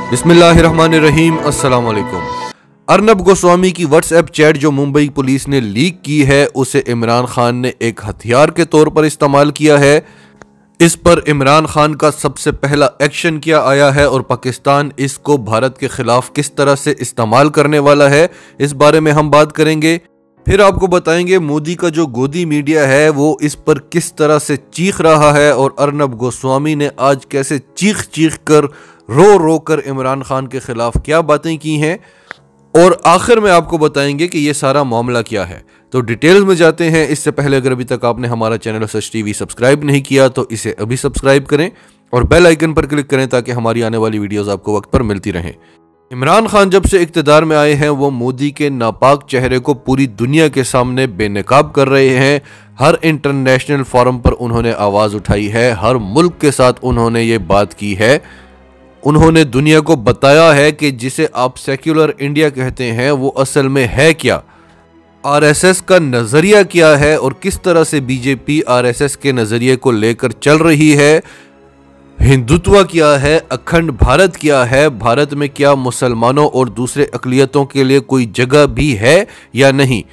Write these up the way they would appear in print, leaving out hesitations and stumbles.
बिस्मिल्लाहिर्रहमानिर्रहीम, अस्सलाम वालेकुम। अर्नब गोस्वामी की व्हाट्सएप चैट जो मुंबई पुलिस ने लीक की है, उसे इमरान खान ने एक हथियार के तौर पर इस्तेमाल किया है। इस पर इमरान खान का सबसे पहला एक्शन क्या आया है और पाकिस्तान इसको भारत के खिलाफ किस तरह से इस्तेमाल करने वाला है, इस बारे में हम बात करेंगे। फिर आपको बताएंगे मोदी का जो गोदी मीडिया है वो इस पर किस तरह से चीख रहा है और अर्नब गोस्वामी ने आज कैसे चीख चीख कर रो रो कर इमरान खान के खिलाफ क्या बातें की हैं, और आखिर में आपको बताएंगे कि ये सारा मामला क्या है। तो डिटेल्स में जाते हैं। इससे पहले अगर अभी तक आपने हमारा चैनल सच टीवी सब्सक्राइब नहीं किया तो इसे अभी सब्सक्राइब करें और बेल आइकन पर क्लिक करें ताकि हमारी आने वाली वीडियोस आपको वक्त पर मिलती रहें। इमरान खान जब से इक़्तिदार में आए हैं वो मोदी के नापाक चेहरे को पूरी दुनिया के सामने बेनकाब कर रहे हैं। हर इंटरनेशनल फोरम पर उन्होंने आवाज़ उठाई है, हर मुल्क के साथ उन्होंने ये बात की है। उन्होंने दुनिया को बताया है कि जिसे आप सेक्युलर इंडिया कहते हैं वो असल में है क्या, आरएसएस का नज़रिया क्या है और किस तरह से बीजेपी आरएसएस के नज़रिए को लेकर चल रही है। हिंदुत्व क्या है, अखंड भारत क्या है, भारत में क्या मुसलमानों और दूसरे अक़लियतों के लिए कोई जगह भी है या नहीं,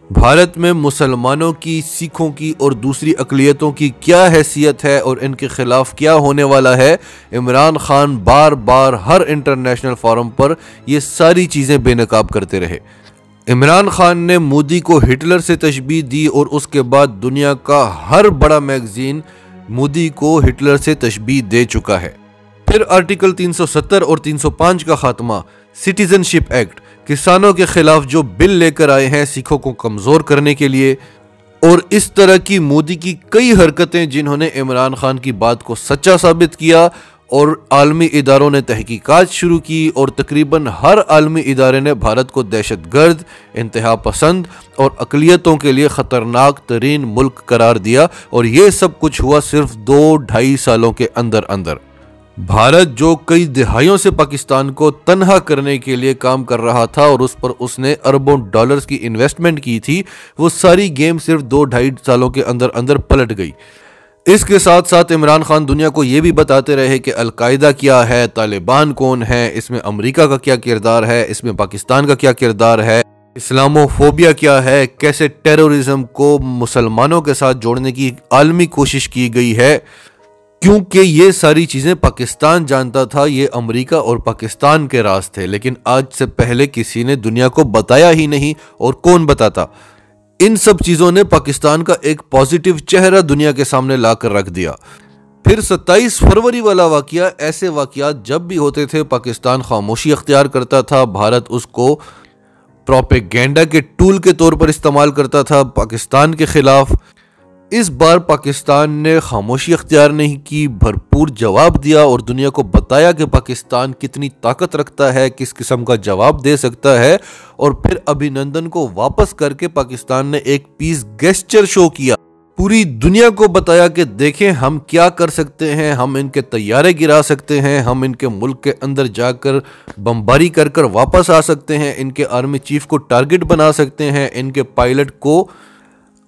भारत में मुसलमानों की, सिखों की और दूसरी अक़लियतों की क्या हैसियत है और इनके खिलाफ क्या होने वाला है। इमरान खान बार बार हर इंटरनेशनल फोरम पर ये सारी चीज़ें बेनकाब करते रहे। इमरान खान ने मोदी को हिटलर से तशबीह दी और उसके बाद दुनिया का हर बड़ा मैगजीन मोदी को हिटलर से तशबीह दे चुका है। फिर आर्टिकल 370 और 305 का खात्मा, सिटीजनशिप एक्ट, किसानों के खिलाफ जो बिल लेकर आए हैं सिखों को कमज़ोर करने के लिए, और इस तरह की मोदी की कई हरकतें जिन्होंने इमरान खान की बात को सच्चा साबित किया और आलमी इदारों ने तहकीकात शुरू की और तकरीबन हर आलमी इदारे ने भारत को दहशतगर्द, इंतहा पसंद और अक़लियतों के लिए ख़तरनाक तरीन मुल्क करार दिया। और ये सब कुछ हुआ सिर्फ 2-2.5 सालों के अंदर अंदर। भारत जो कई दिहाइयों से पाकिस्तान को तन्हा करने के लिए काम कर रहा था और उस पर उसने अरबों डॉलर्स की इन्वेस्टमेंट की थी, वो सारी गेम सिर्फ 2-2.5 सालों के अंदर अंदर पलट गई। इसके साथ साथ इमरान खान दुनिया को ये भी बताते रहे कि अलकायदा क्या है, तालिबान कौन है, इसमें अमेरिका का क्या किरदार है, इसमें पाकिस्तान का क्या किरदार है, इस्लामोफोबिया क्या है, कैसे टेररिज्म को मुसलमानों के साथ जोड़ने की आलमी कोशिश की गई है। क्योंकि ये सारी चीज़ें पाकिस्तान जानता था, ये अमेरिका और पाकिस्तान के राज थे, लेकिन आज से पहले किसी ने दुनिया को बताया ही नहीं। और कौन बताता। इन सब चीज़ों ने पाकिस्तान का एक पॉजिटिव चेहरा दुनिया के सामने लाकर रख दिया। फिर 27 फरवरी वाला वाकया, ऐसे वाकयात जब भी होते थे पाकिस्तान खामोशी अख्तियार करता था, भारत उसको प्रोपेगेंडा के टूल के तौर पर इस्तेमाल करता था पाकिस्तान के खिलाफ। इस बार पाकिस्तान ने खामोशी अख्तियार नहीं की, भरपूर जवाब दिया और दुनिया को बताया कि पाकिस्तान कितनी ताकत रखता है, किस किस्म का जवाब दे सकता है। और फिर अभिनंदन को वापस करके पाकिस्तान ने एक पीस गेस्चर शो किया, पूरी दुनिया को बताया कि देखें हम क्या कर सकते हैं, हम इनके तैयारे गिरा सकते हैं, हम इनके मुल्क के अंदर जाकर बमबारी कर कर वापस आ सकते हैं, इनके आर्मी चीफ को टारगेट बना सकते हैं, इनके पायलट को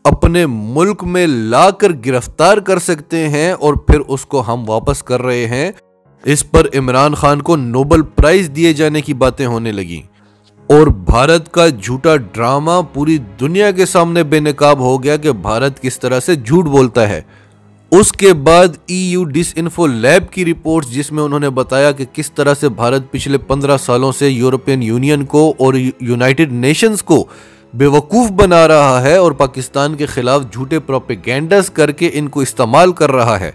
अपने मुल्क में लाकर गिरफ्तार कर सकते हैं और फिर उसको हम वापस कर रहे हैं। इस पर इमरान खान को नोबेल प्राइज दिए जाने की बातें होने लगी और भारत का झूठा ड्रामा पूरी दुनिया के सामने बेनकाब हो गया कि भारत किस तरह से झूठ बोलता है। उसके बाद EU डिसइंफो लैब की रिपोर्ट्स, जिसमें उन्होंने बताया कि किस तरह से भारत पिछले 15 सालों से यूरोपियन यूनियन को और यूनाइटेड नेशंस को बेवकूफ़ बना रहा है और पाकिस्तान के खिलाफ झूठे प्रोपेगेंडास करके इनको इस्तेमाल कर रहा है।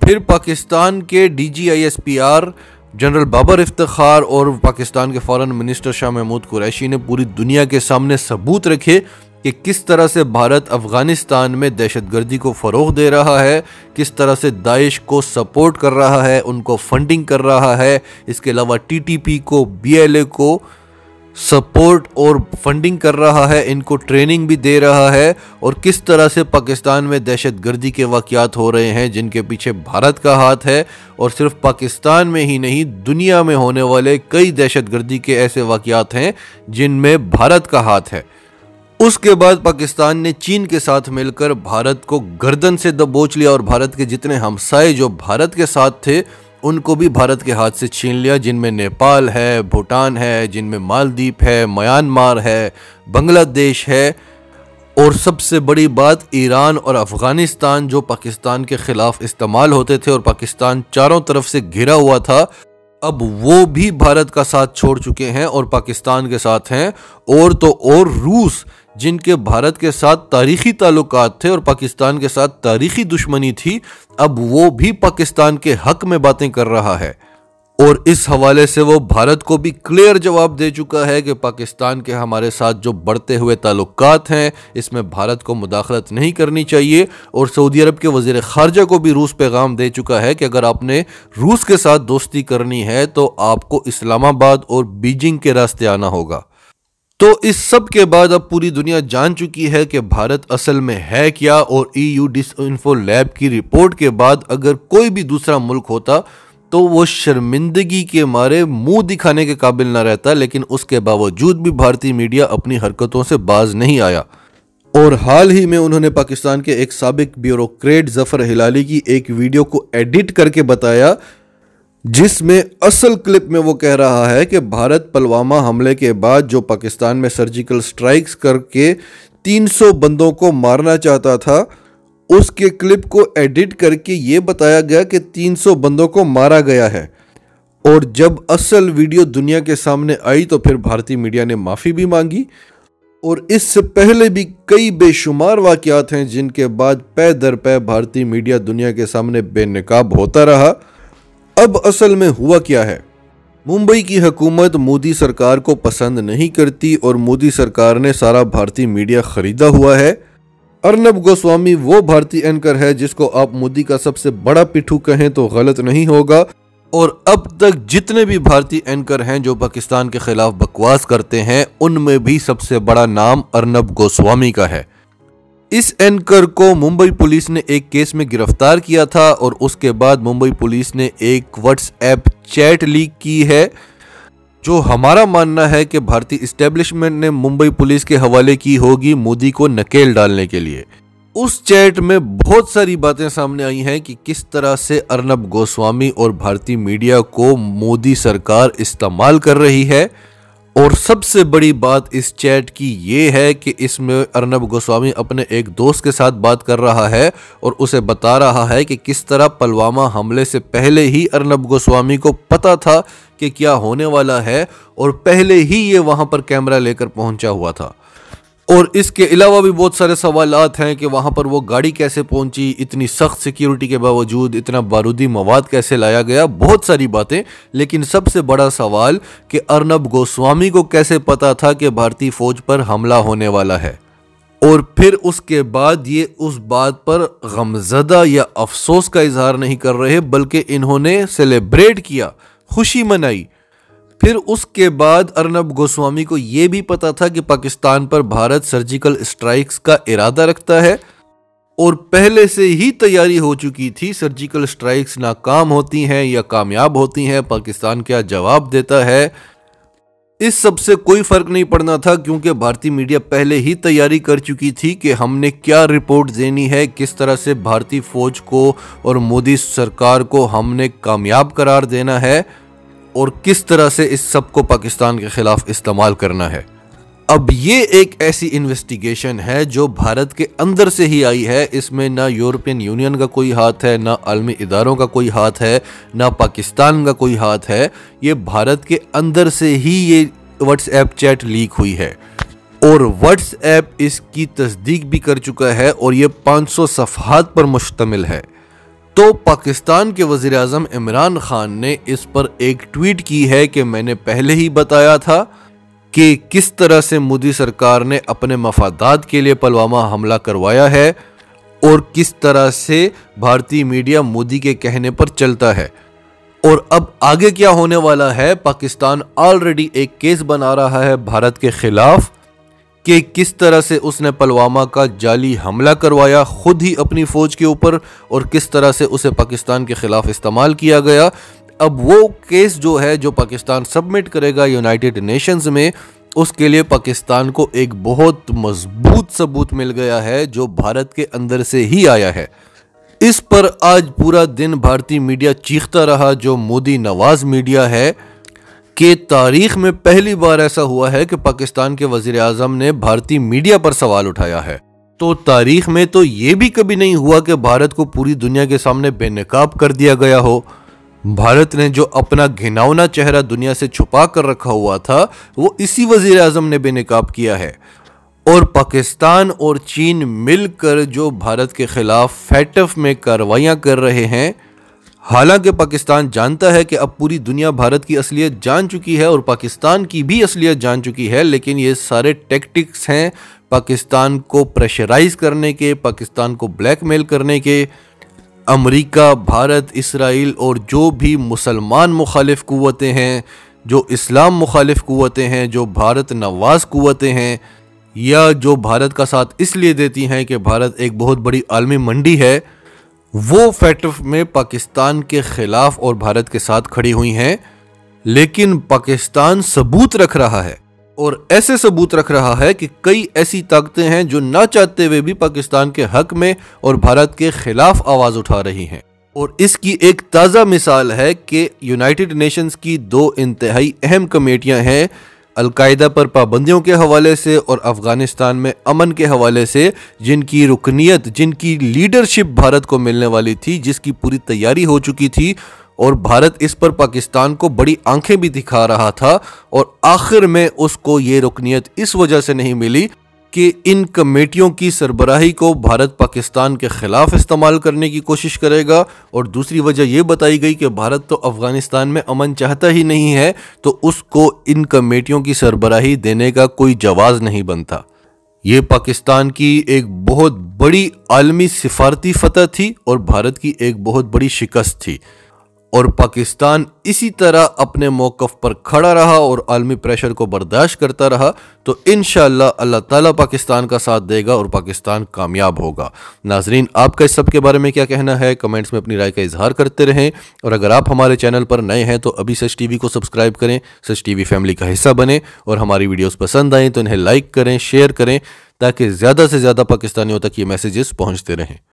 फिर पाकिस्तान के DGISPR जनरल बाबर इफ्तिखार और पाकिस्तान के फॉरेन मिनिस्टर शाह महमूद कुरैशी ने पूरी दुनिया के सामने सबूत रखे कि किस तरह से भारत अफगानिस्तान में दहशतगर्दी को फ़रोग़ दे रहा है, किस तरह से दाइश को सपोर्ट कर रहा है, उनको फंडिंग कर रहा है। इसके अलावा TTP को, BLA को सपोर्ट और फंडिंग कर रहा है, इनको ट्रेनिंग भी दे रहा है। और किस तरह से पाकिस्तान में दहशतगर्दी के वाक़यात हो रहे हैं जिनके पीछे भारत का हाथ है। और सिर्फ पाकिस्तान में ही नहीं, दुनिया में होने वाले कई दहशतगर्दी के ऐसे वाक़यात हैं जिनमें भारत का हाथ है। उसके बाद पाकिस्तान ने चीन के साथ मिलकर भारत को गर्दन से दबोच लिया और भारत के जितने हमसाए जो भारत के साथ थे उनको भी भारत के हाथ से छीन लिया, जिनमें नेपाल है, भूटान है, जिनमें मालदीव है, म्यांमार है, बांग्लादेश है, और सबसे बड़ी बात ईरान और अफगानिस्तान जो पाकिस्तान के खिलाफ इस्तेमाल होते थे और पाकिस्तान चारों तरफ से घिरा हुआ था, अब वो भी भारत का साथ छोड़ चुके हैं और पाकिस्तान के साथ हैं। और तो और रूस, जिनके भारत के साथ तारीखी ताल्लुकात थे और पाकिस्तान के साथ तारीखी दुश्मनी थी, अब वो भी पाकिस्तान के हक में बातें कर रहा है। और इस हवाले से वो भारत को भी क्लियर जवाब दे चुका है कि पाकिस्तान के हमारे साथ जो बढ़ते हुए ताल्लुकात हैं, इसमें भारत को मुदाखलत नहीं करनी चाहिए। और सऊदी अरब के वज़ीर ख़ारजा को भी रूस पैगाम दे चुका है कि अगर आपने रूस के साथ दोस्ती करनी है तो आपको इस्लामाबाद और बीजिंग के रास्ते आना होगा। तो इस सब के बाद अब पूरी दुनिया जान चुकी है कि भारत असल में है क्या, और EU डिसइंफो लैब की रिपोर्ट के बाद अगर कोई भी दूसरा मुल्क होता तो वो शर्मिंदगी के मारे मुंह दिखाने के काबिल ना रहता, लेकिन उसके बावजूद भी भारतीय मीडिया अपनी हरकतों से बाज नहीं आया। और हाल ही में उन्होंने पाकिस्तान के एक साबिक ब्यूरोक्रेट जफर हिलाली की एक वीडियो को एडिट करके बताया, जिसमें असल क्लिप में वो कह रहा है कि भारत पुलवामा हमले के बाद जो पाकिस्तान में सर्जिकल स्ट्राइक्स करके 300 बंदों को मारना चाहता था, उसके क्लिप को एडिट करके ये बताया गया कि 300 बंदों को मारा गया है। और जब असल वीडियो दुनिया के सामने आई तो फिर भारतीय मीडिया ने माफ़ी भी मांगी। और इससे पहले भी कई बेशुमार वाक़यात हैं जिनके बाद पै दर पै भारतीय मीडिया दुनिया के सामने बेनकाब होता रहा। अब असल में हुआ क्या है? मुंबई की हुकूमत मोदी सरकार को पसंद नहीं करती और मोदी सरकार ने सारा भारतीय मीडिया खरीदा हुआ है। अर्नब गोस्वामी वो भारतीय एंकर है जिसको आप मोदी का सबसे बड़ा पिट्ठू कहें तो गलत नहीं होगा। और अब तक जितने भी भारतीय एंकर हैं जो पाकिस्तान के खिलाफ बकवास करते हैं, उनमें भी सबसे बड़ा नाम अर्नब गोस्वामी का है। इस एंकर को मुंबई पुलिस ने एक केस में गिरफ्तार किया था और उसके बाद मुंबई पुलिस ने एक व्हाट्सएप चैट लीक की है, जो हमारा मानना है कि भारतीय इस्टेब्लिशमेंट ने मुंबई पुलिस के हवाले की होगी मोदी को नकेल डालने के लिए। उस चैट में बहुत सारी बातें सामने आई हैं कि किस तरह से अर्नब गोस्वामी और भारतीय मीडिया को मोदी सरकार इस्तेमाल कर रही है। और सबसे बड़ी बात इस चैट की ये है कि इसमें अर्नब गोस्वामी अपने एक दोस्त के साथ बात कर रहा है और उसे बता रहा है कि किस तरह पुलवामा हमले से पहले ही अर्नब गोस्वामी को पता था कि क्या होने वाला है और पहले ही ये वहां पर कैमरा लेकर पहुंचा हुआ था। और इसके अलावा भी बहुत सारे सवालात हैं कि वहां पर वो गाड़ी कैसे पहुंची, इतनी सख्त सिक्योरिटी के बावजूद इतना बारूदी मवाद कैसे लाया गया, बहुत सारी बातें। लेकिन सबसे बड़ा सवाल कि अर्नब गोस्वामी को कैसे पता था कि भारतीय फौज पर हमला होने वाला है। और फिर उसके बाद ये उस बात पर गमज़दा या अफसोस का इजहार नहीं कर रहे, बल्कि इन्होंने सेलिब्रेट किया, खुशी मनाई। फिर उसके बाद अर्नब गोस्वामी को यह भी पता था कि पाकिस्तान पर भारत सर्जिकल स्ट्राइक्स का इरादा रखता है और पहले से ही तैयारी हो चुकी थी। सर्जिकल स्ट्राइक्स नाकाम होती हैं या कामयाब होती हैं, पाकिस्तान क्या जवाब देता है, इस सब से कोई फर्क नहीं पड़ना था, क्योंकि भारतीय मीडिया पहले ही तैयारी कर चुकी थी कि हमने क्या रिपोर्ट देनी है, किस तरह से भारतीय फौज को और मोदी सरकार को हमने कामयाब करार देना है और किस तरह से इस सब को पाकिस्तान के खिलाफ इस्तेमाल करना है। अब ये एक ऐसी इन्वेस्टिगेशन है जो भारत के अंदर से ही आई है। इसमें ना यूरोपियन यूनियन का कोई हाथ है, ना आलमी इदारों का कोई हाथ है, ना पाकिस्तान का कोई हाथ है। ये भारत के अंदर से ही ये व्हाट्सएप चैट लीक हुई है और व्हाट्सएप इसकी तस्दीक भी कर चुका है और ये 500 सफ़हात पर मुश्तमिल है। तो पाकिस्तान के वज़ीर आज़म इमरान खान ने इस पर एक ट्वीट की है कि मैंने पहले ही बताया था कि किस तरह से मोदी सरकार ने अपने मफादात के लिए पुलवामा हमला करवाया है और किस तरह से भारतीय मीडिया मोदी के कहने पर चलता है। और अब आगे क्या होने वाला है, पाकिस्तान ऑलरेडी एक केस बना रहा है भारत के खिलाफ कि किस तरह से उसने पुलवामा का जाली हमला करवाया खुद ही अपनी फौज के ऊपर और किस तरह से उसे पाकिस्तान के खिलाफ इस्तेमाल किया गया। अब वो केस जो है जो पाकिस्तान सबमिट करेगा यूनाइटेड नेशंस में, उसके लिए पाकिस्तान को एक बहुत मजबूत सबूत मिल गया है जो भारत के अंदर से ही आया है। इस पर आज पूरा दिन भारतीय मीडिया चीखता रहा, जो मोदी नवाज मीडिया है, कि तारीख में पहली बार ऐसा हुआ है कि पाकिस्तान के वजीर आजम ने भारतीय मीडिया पर सवाल उठाया है। तो तारीख में तो ये भी कभी नहीं हुआ कि भारत को पूरी दुनिया के सामने बेनकाब कर दिया गया हो। भारत ने जो अपना घिनौना चेहरा दुनिया से छुपा कर रखा हुआ था, वो इसी वजीर आजम ने बेनकाब किया है। और पाकिस्तान और चीन मिलकर जो भारत के खिलाफ फैटफ में कार्रवाइयां कर रहे हैं, हालांकि पाकिस्तान जानता है कि अब पूरी दुनिया भारत की असलियत जान चुकी है और पाकिस्तान की भी असलियत जान चुकी है, लेकिन ये सारे टैक्टिक्स हैं पाकिस्तान को प्रेशराइज करने के, पाकिस्तान को ब्लैकमेल करने के। अमेरिका, भारत, इसराइल और जो भी मुसलमान मुखालिफ कुव्वतें हैं, जो इस्लाम मुखालिफ कुव्वतें हैं, जो भारत नवाज कुव्वतें हैं, या जो भारत का साथ इसलिए देती हैं कि भारत एक बहुत बड़ी आलमी मंडी है, वो फैटफ में पाकिस्तान के खिलाफ और भारत के साथ खड़ी हुई हैं। लेकिन पाकिस्तान सबूत रख रहा है, और ऐसे सबूत रख रहा है कि कई ऐसी ताकतें हैं जो ना चाहते हुए भी पाकिस्तान के हक में और भारत के खिलाफ आवाज उठा रही हैं। और इसकी एक ताज़ा मिसाल है कि यूनाइटेड नेशंस की दो इंतहाई अहम कमेटियां हैं, अलकायदा पर पाबंदियों के हवाले से और अफगानिस्तान में अमन के हवाले से, जिनकी रुकनियत, जिनकी लीडरशिप भारत को मिलने वाली थी, जिसकी पूरी तैयारी हो चुकी थी, और भारत इस पर पाकिस्तान को बड़ी आंखें भी दिखा रहा था। और आखिर में उसको ये रुकनियत इस वजह से नहीं मिली कि इन कमेटियों की सरबराही को भारत पाकिस्तान के खिलाफ इस्तेमाल करने की कोशिश करेगा, और दूसरी वजह यह बताई गई कि भारत तो अफगानिस्तान में अमन चाहता ही नहीं है, तो उसको इन कमेटियों की सरबराही देने का कोई जवाज नहीं बनता। ये पाकिस्तान की एक बहुत बड़ी आलमी सिफारती फतह थी और भारत की एक बहुत बड़ी शिकस्त थी, और पाकिस्तान इसी तरह अपने मौक़िफ़ पर खड़ा रहा और आलमी प्रेशर को बर्दाश्त करता रहा। तो इंशाअल्लाह अल्लाह ताला पाकिस्तान का साथ देगा और पाकिस्तान कामयाब होगा। नाजरीन, आपका इस सब के बारे में क्या कहना है? कमेंट्स में अपनी राय का इजहार करते रहें, और अगर आप हमारे चैनल पर नए हैं तो अभी सच टीवी को सब्सक्राइब करें, सच टीवी फैमिली का हिस्सा बने, और हमारी वीडियोज़ पसंद आएँ तो इन्हें लाइक करें, शेयर करें, ताकि ज़्यादा से ज़्यादा पाकिस्तानियों तक ये मैसेजेस पहुँचते रहें।